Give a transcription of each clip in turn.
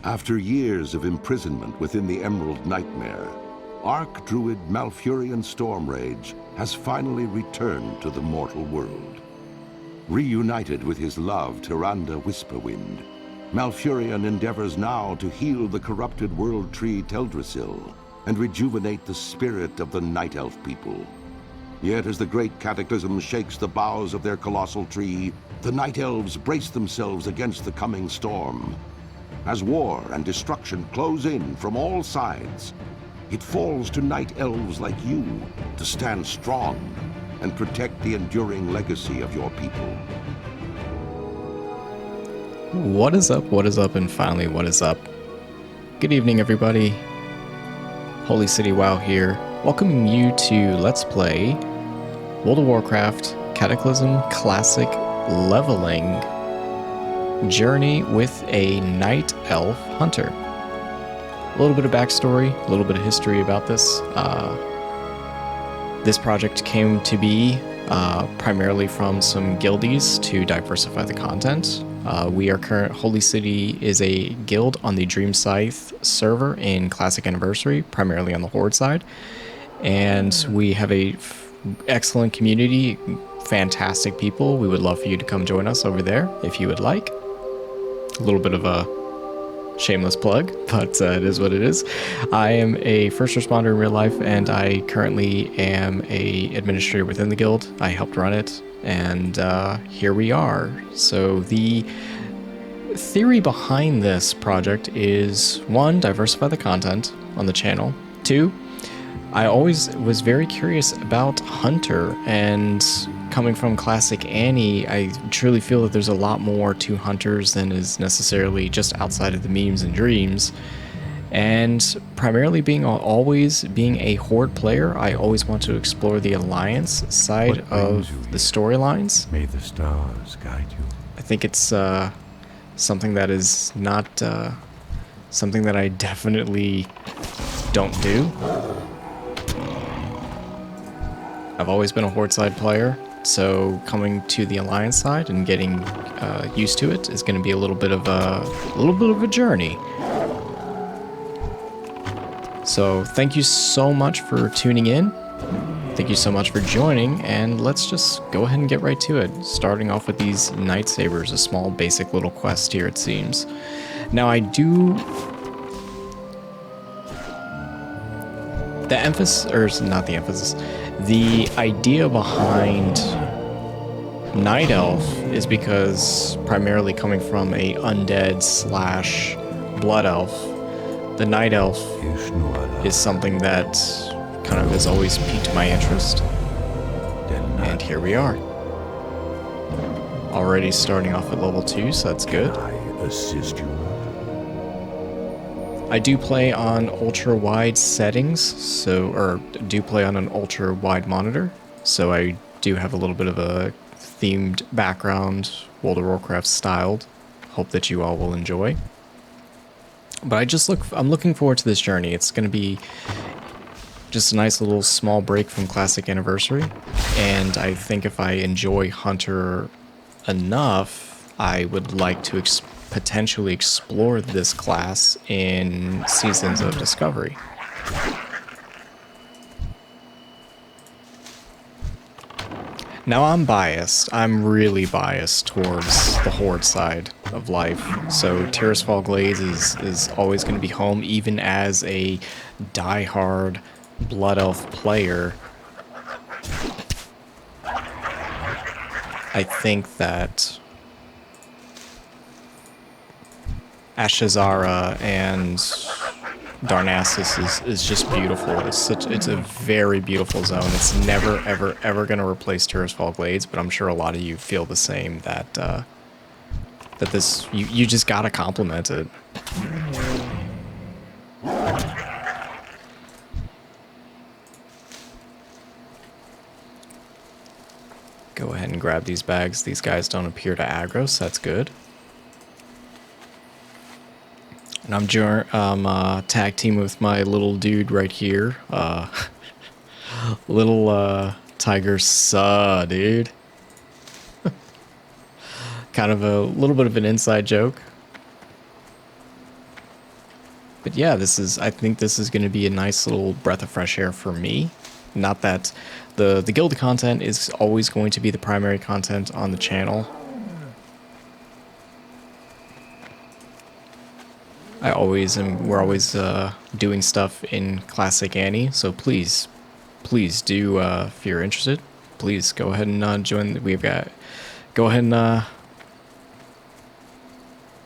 After years of imprisonment within the Emerald Nightmare, Archdruid Malfurion Stormrage has finally returned to the mortal world. Reunited with his love, Tyrande Whisperwind, Malfurion endeavors now to heal the corrupted world tree Teldrassil and rejuvenate the spirit of the Night Elf people. Yet as the great Cataclysm shakes the boughs of their colossal tree, the Night Elves brace themselves against the coming storm. As war and destruction close in from all sides, it falls to Night Elves like you to stand strong and protect the enduring legacy of your people. What is up, and finally, what is up? Good evening, everybody. Holy City WoW here, welcoming you to Let's Play World of Warcraft Cataclysm Classic Leveling Journey with a Night Elf Hunter. A little bit of backstory, a little bit of history about this. This project came to be primarily from some guildies to diversify the content. Holy City is a guild on the Dream Scythe server in Classic Anniversary, primarily on the Horde side. And we have a excellent community, fantastic people. We would love for you to come join us over there if you would like. A little bit of a shameless plug, but it is what it is. I am a first responder in real life, and I currently am a administrator within the guild. I helped run it, and here we are. So the theory behind this project is, one, diversify the content on the channel. Two, I always was very curious about Hunter, and coming from Classic Annie, I truly feel that there's a lot more to Hunters than is necessarily just outside of the memes and dreams. And primarily always being a Horde player, I always want to explore the Alliance side of the storylines. May the stars guide you. I think it's something that is not something that I definitely don't do. I've always been a Horde side player, so coming to the Alliance side and getting used to it is going to be a little bit of a journey. So thank you so much for tuning in. Thank you so much for joining, and let's just go ahead and get right to it. Starting off with these Night Sabers, a small basic little quest here, it seems. Now I do... The idea behind Night Elf is because, primarily coming from a undead slash blood elf, the Night Elf is something that kind of has always piqued my interest. And here we are. Already starting off at level 2, so that's good. I assist you. I do play on ultra-wide settings, do play on an ultra-wide monitor, so I do have a little bit of a themed background, World of Warcraft styled. Hope that you all will enjoy. But I'm looking forward to this journey. It's going to be just a nice little small break from Classic Anniversary, and I think if I enjoy Hunter enough, I would like to potentially explore this class in Seasons of Discovery. Now I'm biased. I'm really biased towards the Horde side of life. So Tirisfal Glades is always going to be home, even as a die-hard Blood Elf player. I think that Ashazara and Darnassus is just beautiful. It's a very beautiful zone. It's never ever going to replace Tirisfal Glades, but I'm sure a lot of you feel the same, that this you just gotta compliment it. Go ahead and grab these bags. These guys don't appear to aggro, so that's good. And I'm tag team with my little dude right here. Little Tiger Suh, dude. Kind of a little bit of an inside joke. But yeah, I think this is going to be a nice little breath of fresh air for me. Not that the guild content is always going to be the primary content on the channel. We're always doing stuff in Classic Annie, so please do, if you're interested, please go ahead and join. Go ahead and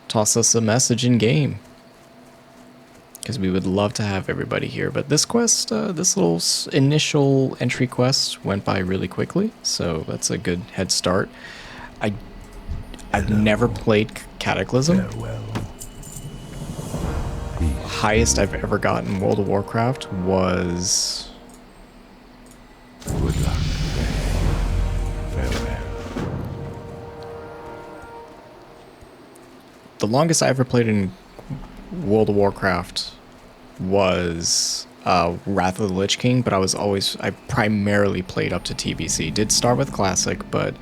toss us a message in game, because we would love to have everybody here. But this quest, this little initial entry quest went by really quickly, so that's a good head start. I've never played Cataclysm. Farewell. Highest I've ever gotten in World of Warcraft was... Good luck. Farewell. The longest I ever played in World of Warcraft was Wrath of the Lich King, but I primarily played up to TBC. Did start with Classic, but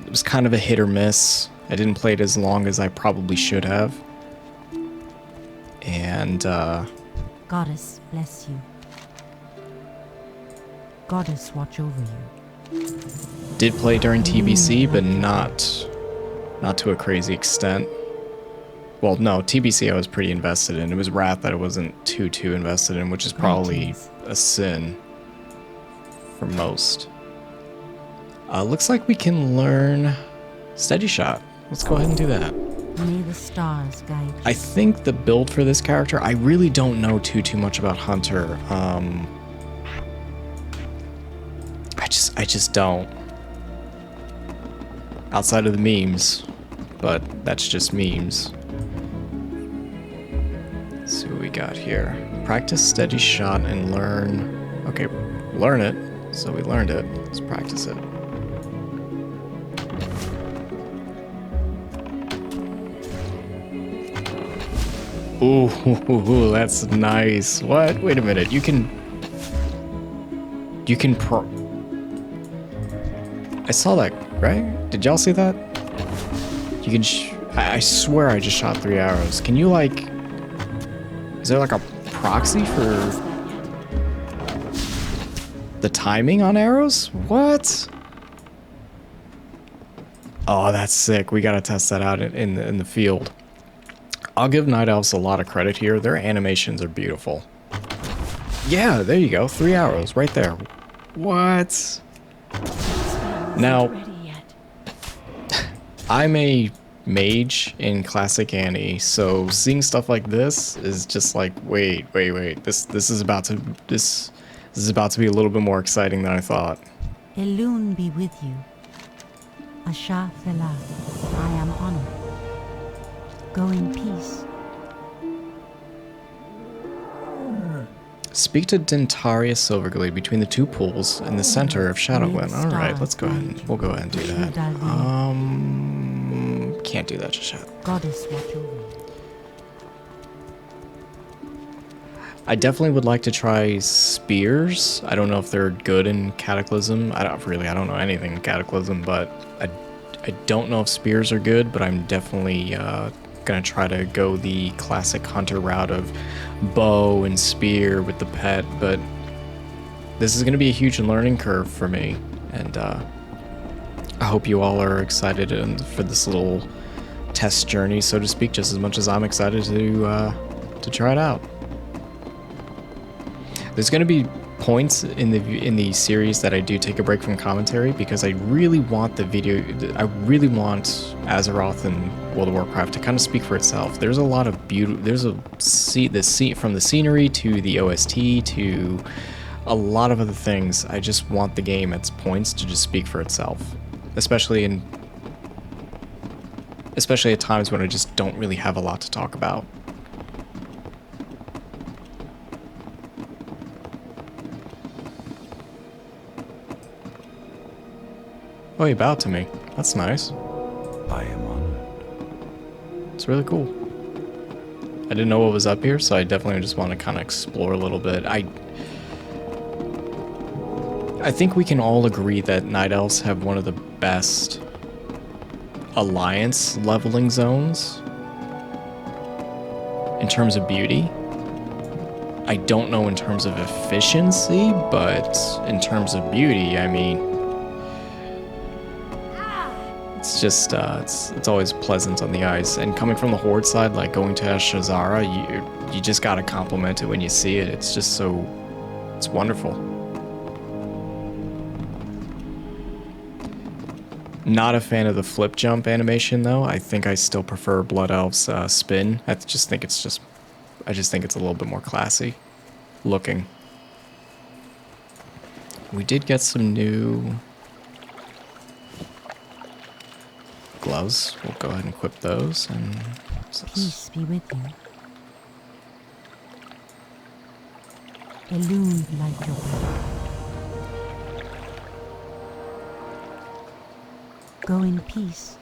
it was kind of a hit or miss. I didn't play it as long as I probably should have. And Goddess bless you. Goddess watch over you. did play during TBC, but not to a crazy extent. Well, no, TBC I was pretty invested in. It was Wrath that I wasn't too invested in, which is probably a sin for most. Looks like we can learn Steady Shot. Let's go ahead and do that. May the stars guide you. I think the build for this character, I really don't know too much about Hunter. I just don't. Outside of the memes, but that's just memes. Let's see what we got here. Practice Steady Shot and learn. Okay, learn it. So we learned it. Let's practice it. Ooh, that's nice. What? Wait a minute. You can I saw that, right? Did y'all see that? You can I swear I just shot 3 arrows. Can you, like... Is there like a proxy for the timing on arrows? What? Oh, that's sick. We gotta test that out in the field. I'll give Night Elves a lot of credit here. Their animations are beautiful. Yeah, there you go. 3 arrows right there. What? Now, I'm a mage in Classic Annie, so seeing stuff like this is just like, wait. This is about to be a little bit more exciting than I thought. Elune be with you. Asha Fela, I am honored. Go in peace. Speak to Dentaria Silverglade between the two pools in the center of Shadowglen. Alright, let's go ahead. We'll go ahead and do that. Can't do that just yet. Goddess watch over you. I definitely would like to try spears. I don't know if they're good in Cataclysm. I don't know anything in Cataclysm, but I don't know if spears are good, but I'm definitely gonna try to go the classic hunter route of bow and spear with the pet, but this is gonna be a huge learning curve for me, and I hope you all are excited for this little test journey, so to speak, just as much as I'm excited to try it out. There's gonna be points in the series that I do take a break from commentary because I really want Azeroth and World of Warcraft to kind of speak for itself. There's a lot of beauty. There's from the scenery to the OST to a lot of other things. I just want the game at its points to just speak for itself, especially at times when I just don't really have a lot to talk about. Oh, he bowed to me. That's nice. I am honored. It's really cool. I didn't know what was up here, so I definitely just want to kind of explore a little bit. I think we can all agree that Night Elves have one of the best alliance leveling zones. in terms of beauty. I don't know in terms of efficiency, but in terms of beauty, I mean, it's just, it's always pleasant on the eyes. And coming from the Horde side, like going to Ashazara, you just gotta compliment it when you see it. It's just so, it's wonderful. Not a fan of the flip jump animation though. I think I still prefer Blood Elf's spin. I just think it's a little bit more classy looking. We did get some new gloves. We'll go ahead and equip those. And Peace be with you. Illumined like your blood. Go in peace.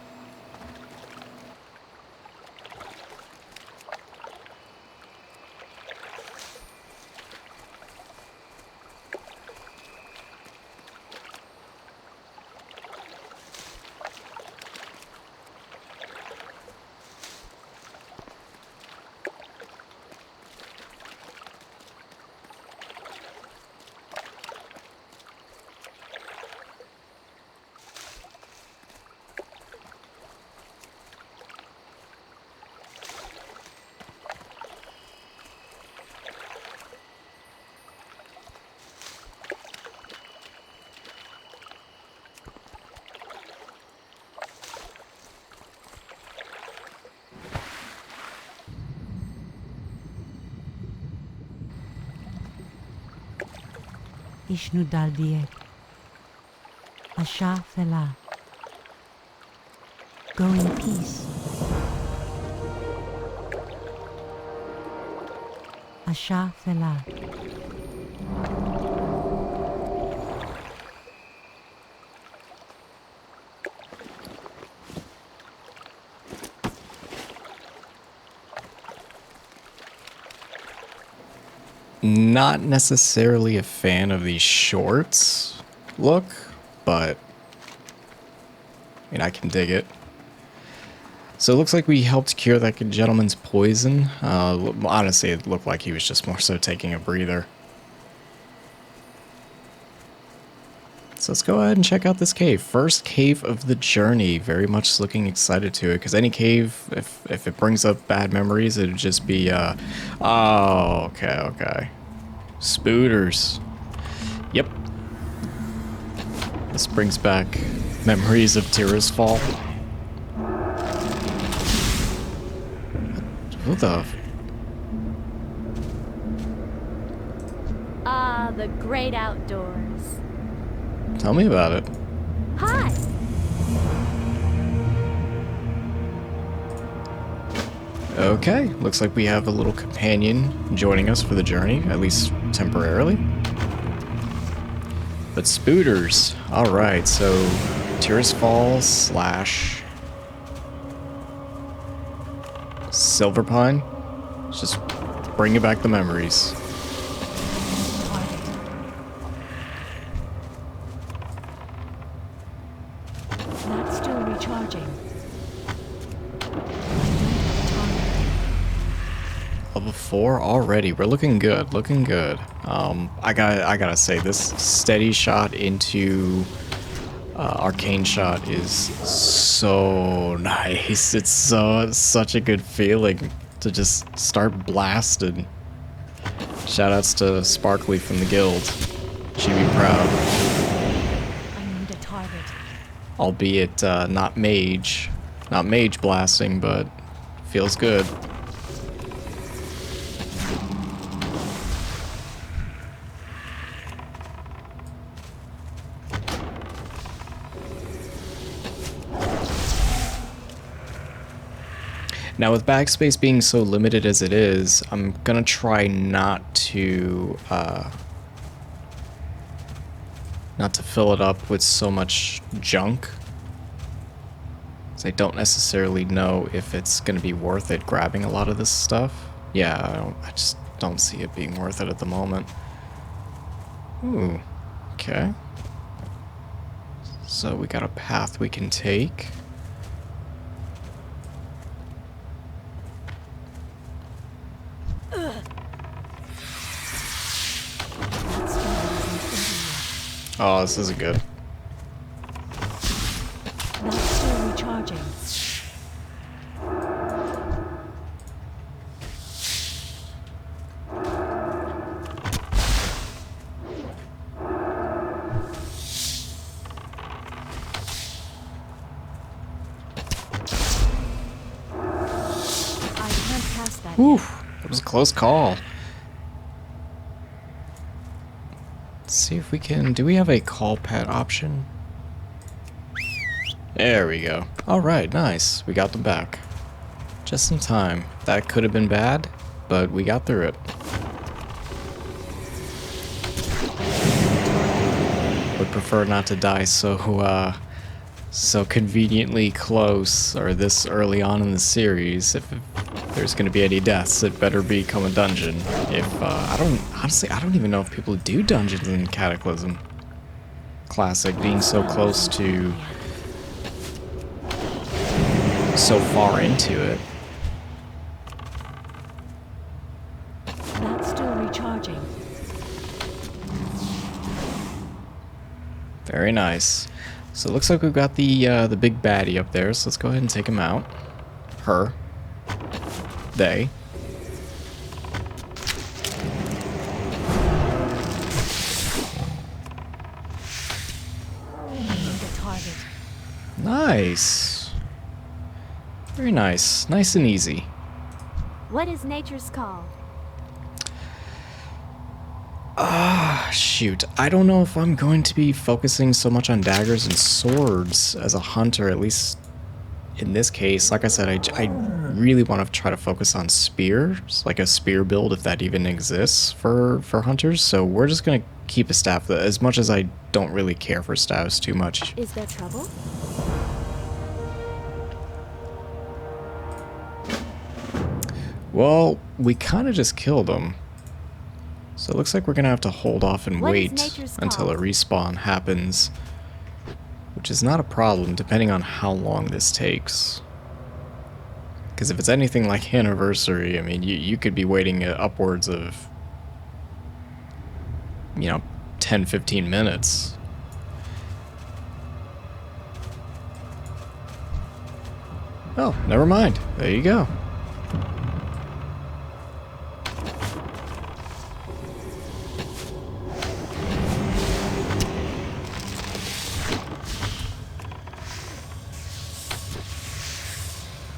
Ishnu Daldiek. Asha Fela. Go in peace. Asha Fela. Not necessarily a fan of these shorts look, but I mean, I can dig it. So it looks like we helped cure that gentleman's poison. Honestly, it looked like he was just more so taking a breather. So let's go ahead and check out this cave. First cave of the journey. Very much looking excited to it, because any cave, if it brings up bad memories, it would just be, oh, okay. Spooters. Yep. This brings back memories of Teldrassil. Who the? Ah, the great outdoors. Tell me about it. Hi. Okay, looks like we have a little companion joining us for the journey, at least temporarily. But spooters. Alright, so Teldrassil slash Silverpine. Let's just bringing back the memories. Not still recharging. Level 4 already. We're looking good, looking good. I gotta say, this steady shot into arcane shot is so nice. It's such a good feeling to just start blasting. Shoutouts to Sparkly from the guild. She'd be proud. I need a target. Albeit not mage blasting, but feels good. Now with backspace being so limited as it is, I'm gonna try not to fill it up with so much junk. 'Cause I don't necessarily know if it's gonna be worth it grabbing a lot of this stuff. Yeah, I just don't see it being worth it at the moment. Ooh, okay. So we got a path we can take. Oh, this isn't good. Not still recharging. I can't pass that Whew, yet. that was a close call. Let's see if we can... Do we have a call pet option? There we go. Alright, nice. We got them back. Just in time. That could have been bad, but we got through it. Would prefer not to die so conveniently close, or this early on in the series. If there's going to be any deaths, it better become a dungeon. If I don't even know if people do dungeons in Cataclysm Classic, being so close to, so far into it. Not still recharging. Very nice. So it looks like we've got the big baddie up there, so let's go ahead and take him out. Her. They. I need a target. Nice. Very nice. Nice and easy. What is nature's call? Shoot, I don't know if I'm going to be focusing so much on daggers and swords as a hunter, at least in this case. Like I said, I really want to try to focus on spears, like a spear build, if that even exists for hunters. So we're just going to keep a staff, as much as I don't really care for staffs too much. Is there trouble? Well, we kind of just killed them. So it looks like we're going to have to hold off and What is wait nature's until a call? respawn happens. Which is not a problem, depending on how long this takes. Because if it's anything like Anniversary, I mean, you could be waiting upwards of, 10, 15 minutes. Oh, never mind. There you go.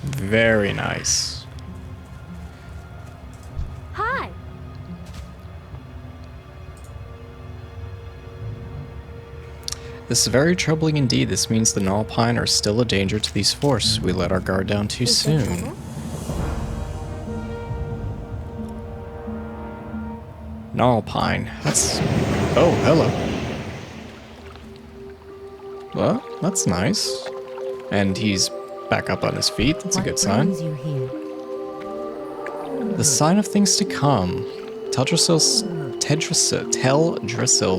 Very nice. Hi. This is very troubling indeed. This means the Nullpine are still a danger to these forces. We let our guard down too Is there soon. trouble? Nullpine. That's... Oh, hello. Well, that's nice. And he's back up on his feet. That's a good sign. Brings you here? The sign of things to come. Teldrassil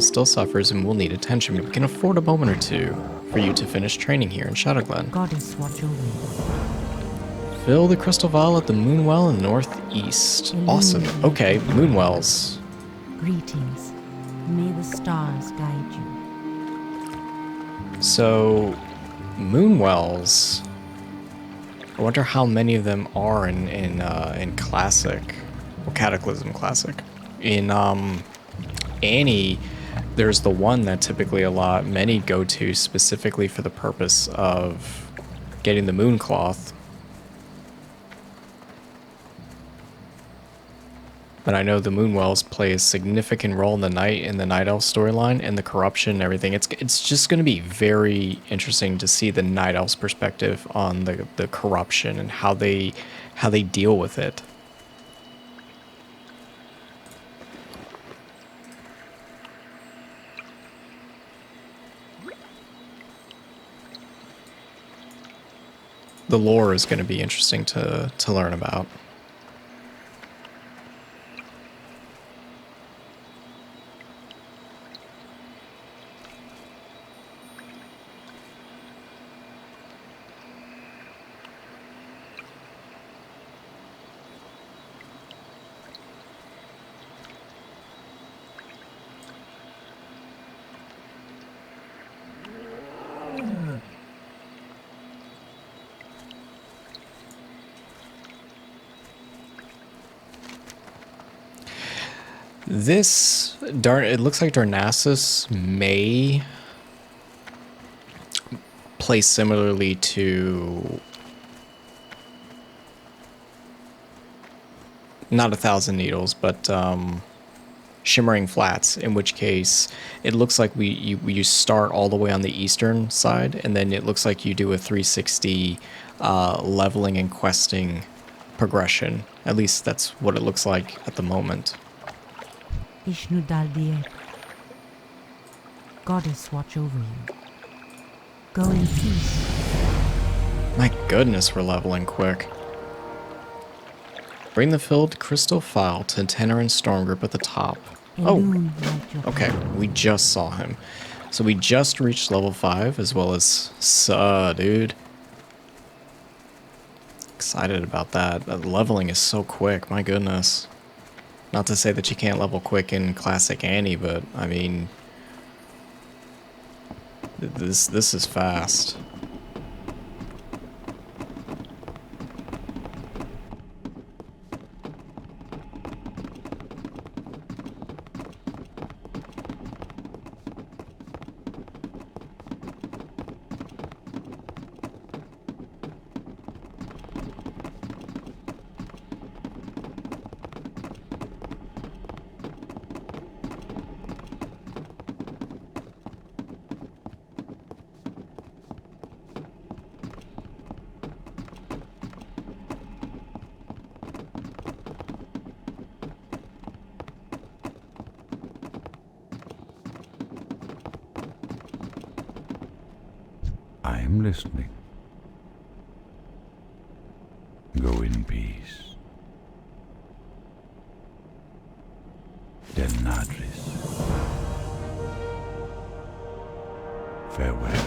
still suffers and will need attention, but we can afford a moment or two for you to finish training here in Shadowglen. Goddess, watch over you. Fill the crystal vial at the Moonwell in the northeast. Awesome. Okay, Moonwells. Greetings. May the stars guide you. So, Moonwells. I wonder how many of them are in Classic, or Cataclysm Classic. In Annie, there's the one that typically many go to specifically for the purpose of getting the moon cloth. But I know the Moonwells play a significant role in the Night Elf storyline and the corruption and everything. It's just going to be very interesting to see the Night Elf's perspective on the corruption and how they deal with it. The lore is going to be interesting to learn about. This it looks like Darnassus may play similarly to not 1,000 Needles, but Shimmering Flats, in which case it looks like you start all the way on the eastern side, and then it looks like you do a 360 leveling and questing progression. At least that's what it looks like at the moment. Ishnu Daldier. Goddess watch over you. Go in peace. My goodness, we're leveling quick. Bring the filled crystal file to Tenor and Storm Group at the top. Elune light your Okay, path. we just saw him. So we just reached level 5, as well as... dude. Excited about that. Leveling is so quick, my goodness. Not to say that you can't level quick in Classic Annie, but, I mean... This is fast. I am listening. Go in peace. Denadris. Farewell.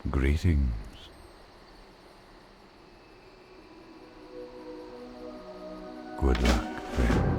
Greetings. Good luck, friend.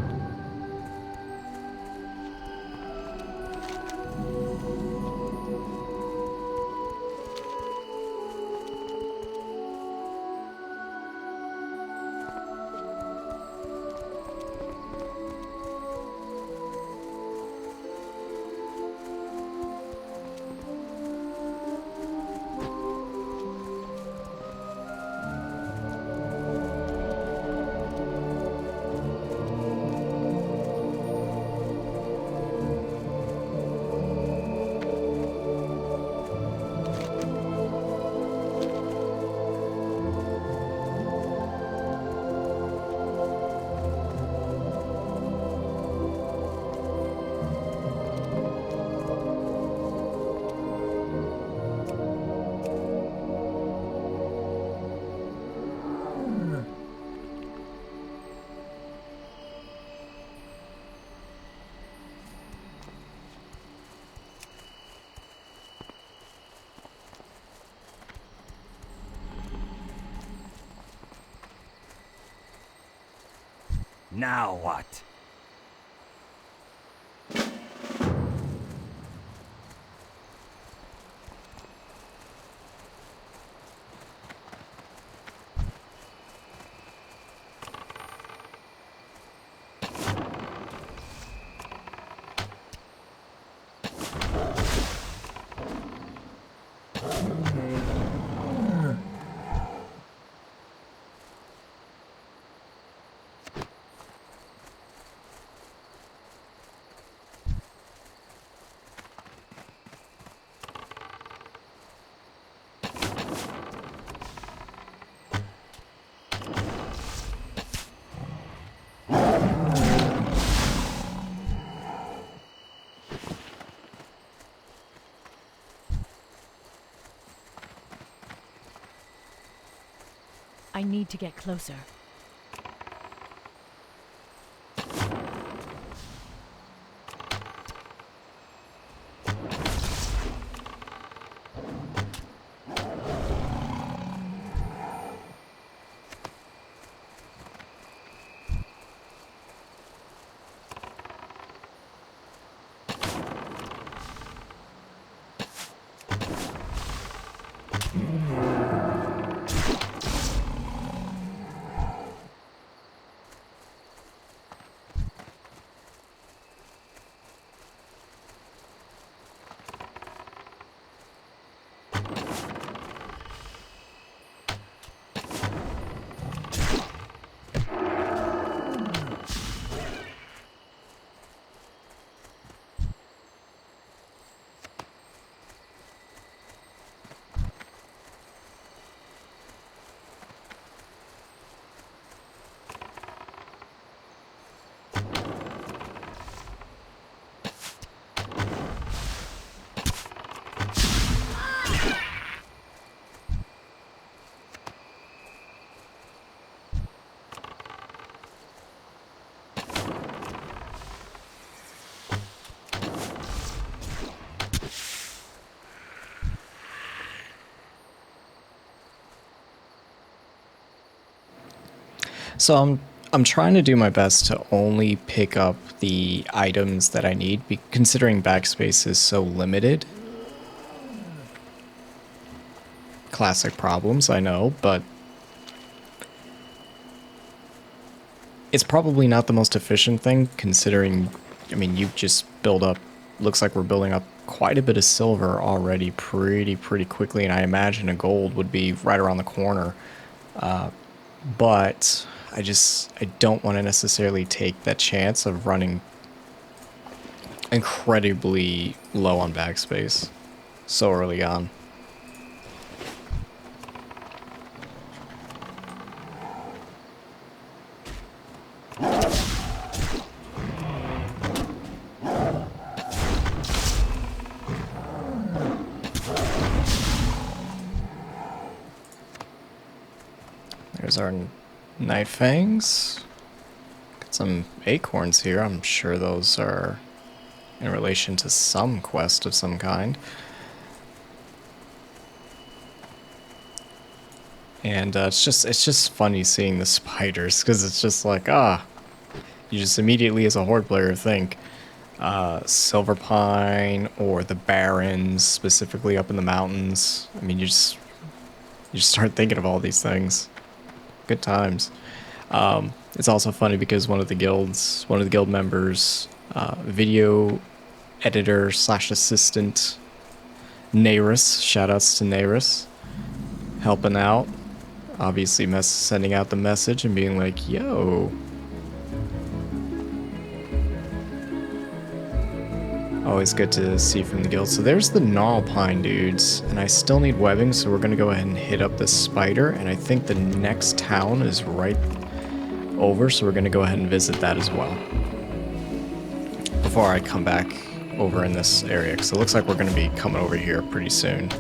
Now what? I need to get closer. So I'm trying to do my best to only pick up the items that I need, considering backspace is so limited. Classic problems, I know, but it's probably not the most efficient thing, considering, I mean, you just build up, looks like we're building up quite a bit of silver already pretty quickly, and I imagine a gold would be right around the corner. But I don't want to necessarily take that chance of running incredibly low on backspace so early on. There's our Night Fangs. Got some acorns here. I'm sure those are in relation to some quest of some kind. And it's just funny seeing the spiders, because it's just like, you just immediately as a Horde player think Silver Pine or the Barrens, specifically up in the mountains. I mean, you just start thinking of all these things. Good times. It's also funny because one of the guild members, video editor / assistant, Nairus, shoutouts to Nairus, helping out, obviously sending out the message and being like, yo. Always good to see from the guild. So there's the Gnarl Pine dudes, and I still need webbing, so we're gonna go ahead and hit up this spider, and I think the next town is right over, so we're gonna go ahead and visit that as well before I come back over in this area, because it looks like we're gonna be coming over here pretty soon.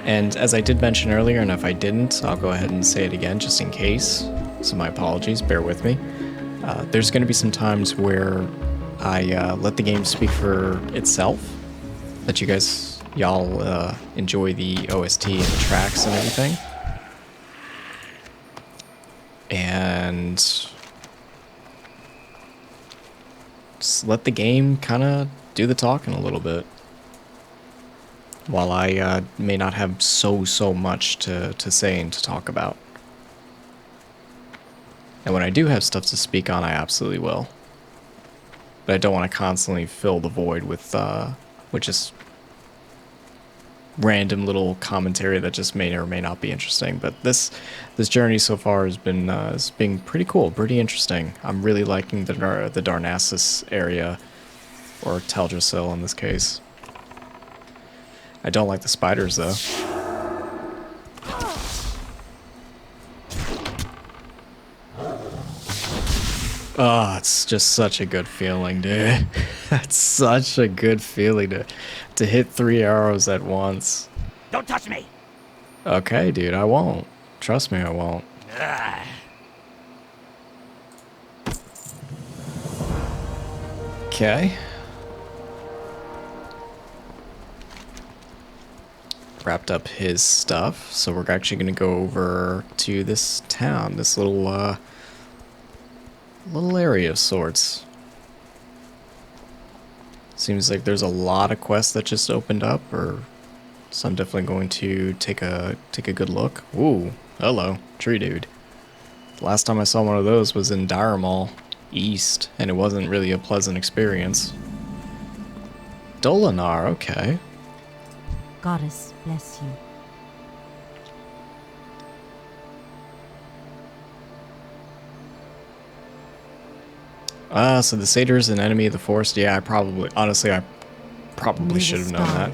And as I did mention earlier, and if I didn't, I'll go ahead and say it again just in case, so my apologies, bear with me. There's gonna be some times where I let the game speak for itself, let y'all enjoy the OST and the tracks and everything, and just let the game kind of do the talking a little bit, while I may not have so much to say and to talk about. And when I do have stuff to speak on, I absolutely will. But I don't want to constantly fill the void with just random little commentary that just may or may not be interesting. But this journey so far has been pretty cool, pretty interesting. I'm really liking the Darnassus area, or Teldrassil in this case. I don't like the spiders though. Oh, it's just such a good feeling, dude. That's such a good feeling to hit 3 arrows at once. Don't touch me! Okay, dude, I won't. Trust me, I won't. Okay. Wrapped up his stuff, so we're actually gonna go over to this town, this little area of sorts. Seems like there's a lot of quests that just opened up, so I'm definitely going to take a good look. Ooh, hello, tree dude. The last time I saw one of those was in Diremall East, and it wasn't really a pleasant experience. Dolinar, okay. Goddess bless you. So the satyr is an enemy of the forest. Yeah, I probably should have known that.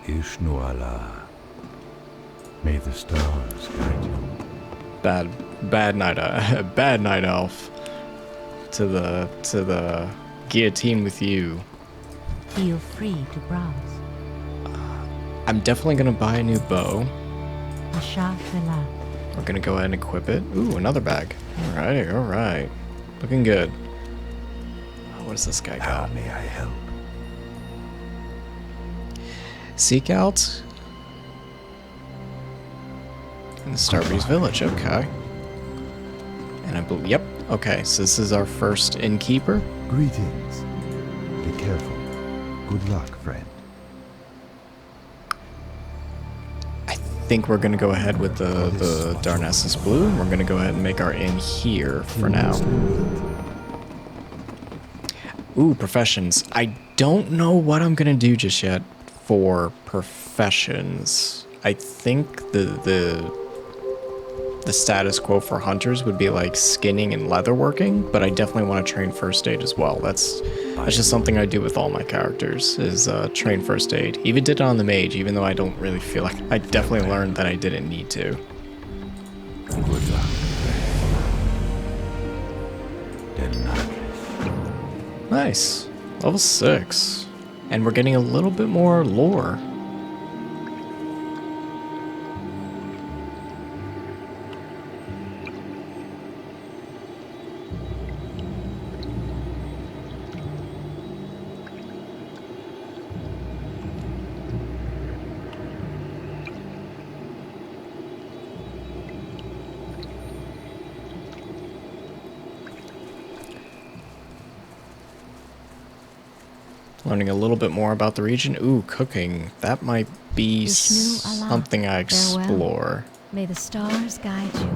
Ishnuala. May the stars guide you. Bad night elf. To the guillotine with you. Feel free to browse. I'm definitely gonna buy a new bow. Ashafela. We're gonna go ahead and equip it. Ooh, another bag. Alright. Looking good. Oh, what does this guy How got? may I help? Seek out in the Starbreeze Village, okay. And I believe, yep, okay, so this is our first innkeeper. Greetings. Be careful. Good luck, friend. I think we're gonna go ahead with the Darnassus Blue, and we're gonna go ahead and make our inn here for now. Ooh, professions. I don't know what I'm gonna do just yet for professions. I think the status quo for hunters would be like skinning and leatherworking, but I definitely want to train first aid as well. That's just something I do with all my characters, is train first aid. Even did it on the mage, even though I don't really feel like I definitely learned that I didn't need to. Good luck. Nice. Level 6. And we're getting a little bit more lore. Learning a little bit more about the region. Ooh, cooking. That might be something I explore. May the stars guide you.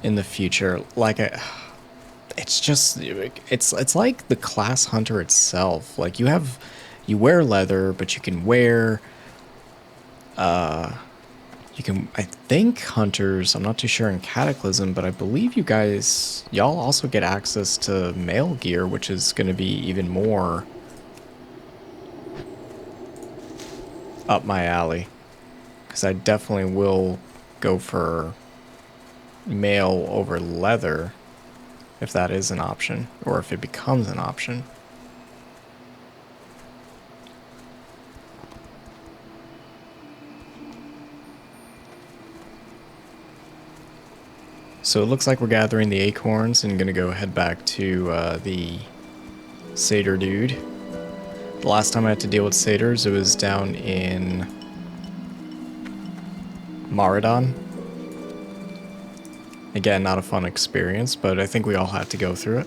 In the future. Like, it's just, it's like the class hunter itself. Like, you wear leather, but you can wear, I think hunters, I'm not too sure in Cataclysm, but I believe y'all also get access to mail gear, which is going to be even more up my alley, because I definitely will go for mail over leather if that is an option, or if it becomes an option. So it looks like we're gathering the acorns and gonna go head back to the satyr dude. The last time I had to deal with satyrs, it was down in Maradon. Again, not a fun experience, but I think we all had to go through it.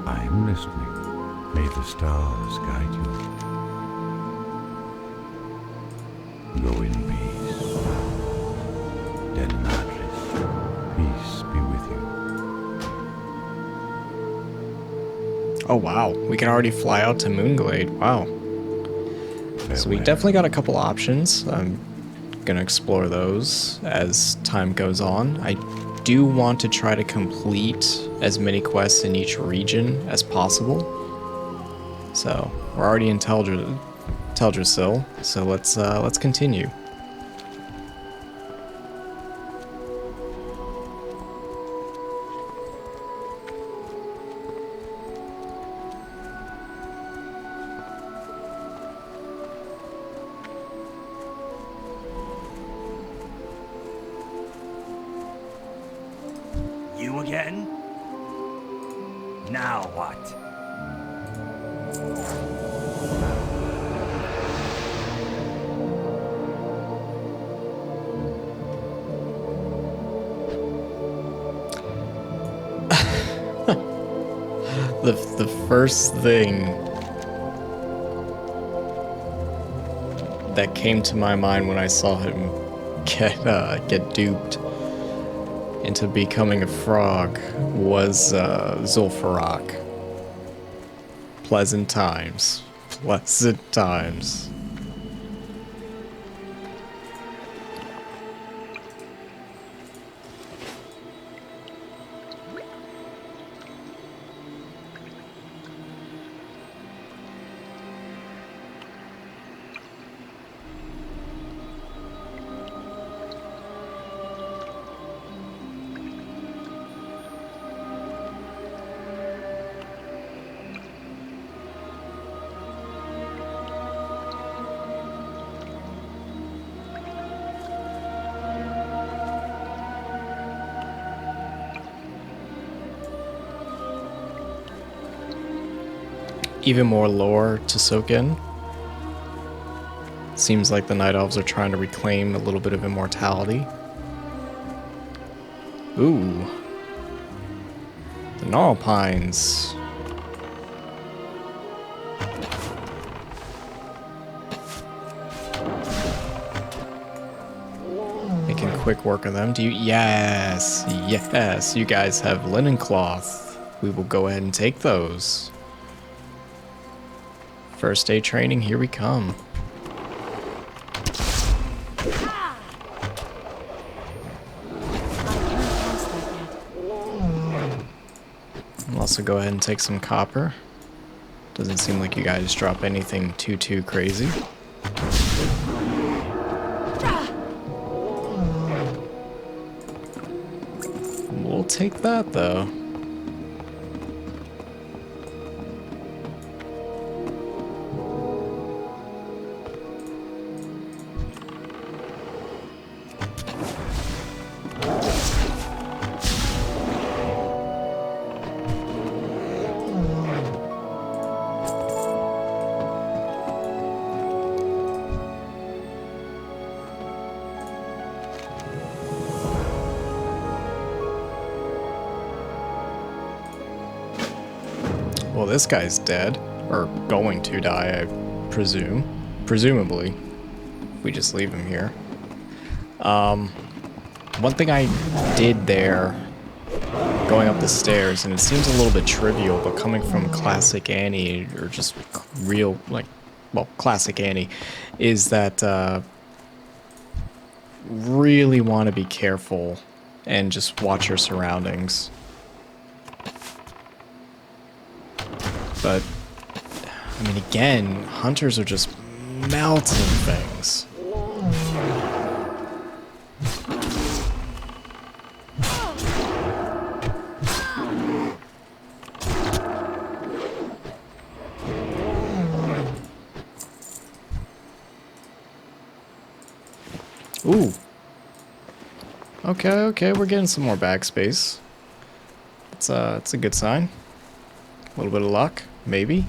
I'm listening. May the stars guide you. Go in peace. Denatris, peace be with you. Oh wow, we can already fly out to Moonglade. Wow. So we definitely got a couple options. I'm gonna explore those as time goes on. I do want to try to complete as many quests in each region as possible. So we're already in Teldrassil, so let's continue. You again? Now what? The first thing that came to my mind when I saw him get duped into becoming a frog was Zul'Farrak. Pleasant times. Pleasant times. Even more lore to soak in. Seems like the Night Elves are trying to reclaim a little bit of immortality. Ooh. The Gnarl Pines. Making quick work of them. Do you? Yes. Yes. You guys have linen cloth. We will go ahead and take those. First day training, here we come. I'll also go ahead and take some copper. Doesn't seem like you guys drop anything too crazy. We'll take that though. Well, this guy's dead. Or going to die, I presume. Presumably. If we just leave him here. One thing I did there, going up the stairs, and it seems a little bit trivial, but coming from Classic Annie, or just real, like, well, Classic Annie, is that, really want to be careful and just watch your surroundings. But, I mean, again, hunters are just melting things. Ooh. Okay, we're getting some more backspace. It's a good sign. A little bit of luck, maybe.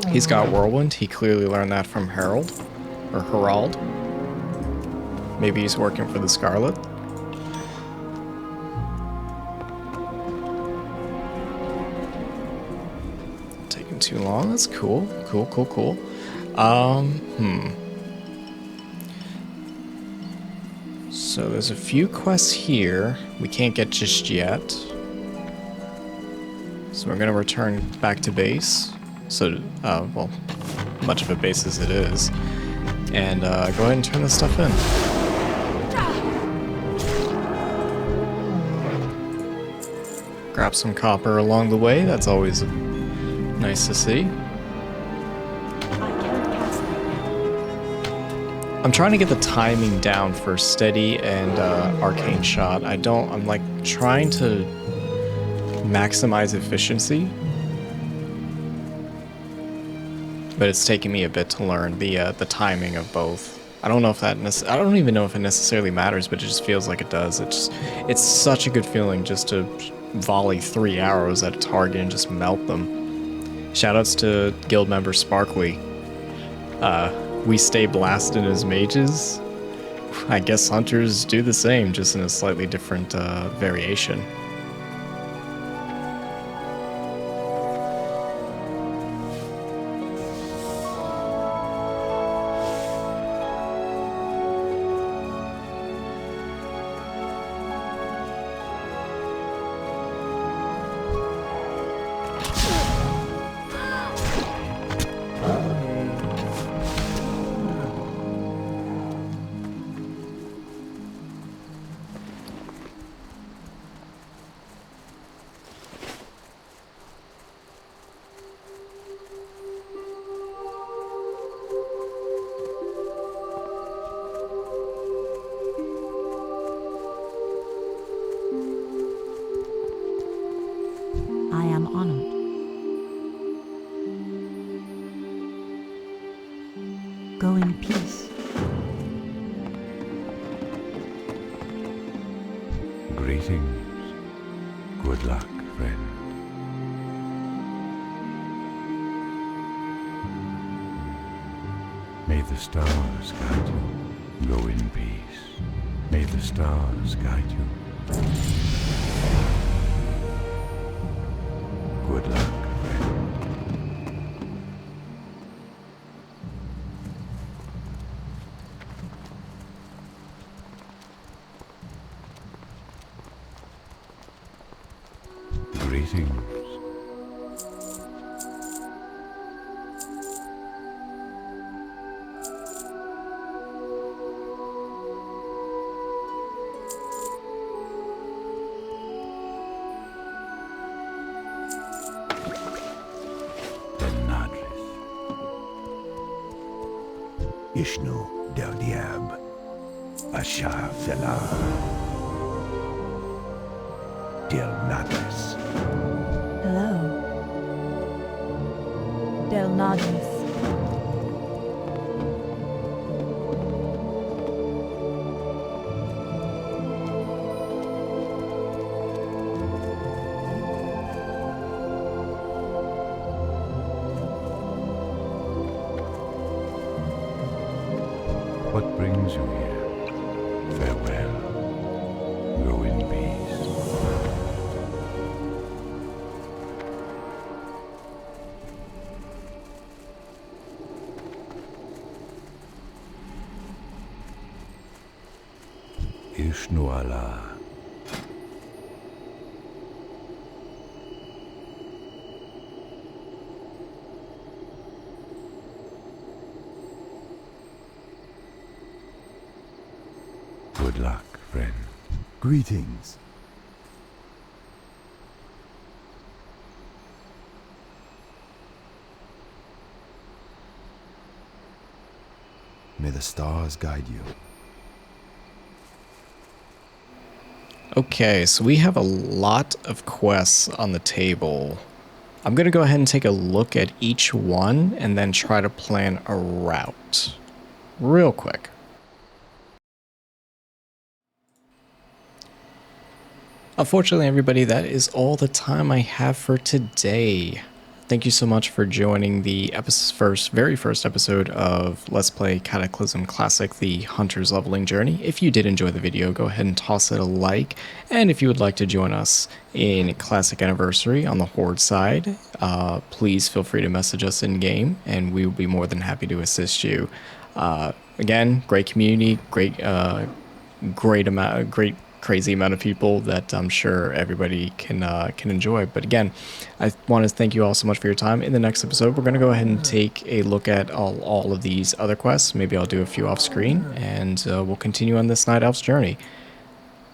He's got Whirlwind. He clearly learned that from Herald. Or Herald. Maybe he's working for the Scarlet. Taking too long. That's cool. Cool. So there's a few quests here we can't get just yet. So we're gonna return back to base. So, well, much of a base as it is. And go ahead and turn this stuff in. Grab some copper along the way, that's always nice to see. I'm trying to get the timing down for steady and arcane shot. I'm like trying to maximize efficiency. But it's taking me a bit to learn the timing of both. I don't know if that I don't even know if it necessarily matters, but it just feels like it does. It's such a good feeling just to volley 3 arrows at a target and just melt them. Shoutouts to guild member Sparkly. We stay blasted as mages. I guess hunters do the same, just in a slightly different variation. I am honored. Go in peace. Greetings. Good luck, friend. May the stars guide you. Go in peace. May the stars guide you. Good luck, friend. Greetings. Ishnu del Diab, Asha Felar, Del Nadris. Hello. Del Nadris. What brings you here? Farewell. Go in peace. Ishnu Allah. Good luck, friend. Greetings. May the stars guide you. Okay, so we have a lot of quests on the table. I'm going to go ahead and take a look at each one and then try to plan a route real quick. Unfortunately, everybody, that is all the time I have for today. Thank you so much for joining the very first episode of Let's Play Cataclysm Classic, the Hunter's Leveling Journey. If you did enjoy the video, go ahead and toss it a like. And if you would like to join us in Classic Anniversary on the Horde side, please feel free to message us in-game, and we will be more than happy to assist you. Again, great community, great crazy amount of people that I'm sure everybody can enjoy. But again, I want to thank you all so much for your time. In the next episode, we're going to go ahead and take a look at all of these other quests. Maybe I'll do a few off screen, and we'll continue on this Night Elf's journey.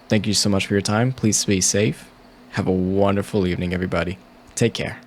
Thank you so much for your time. Please be safe. Have a wonderful evening, everybody. Take care.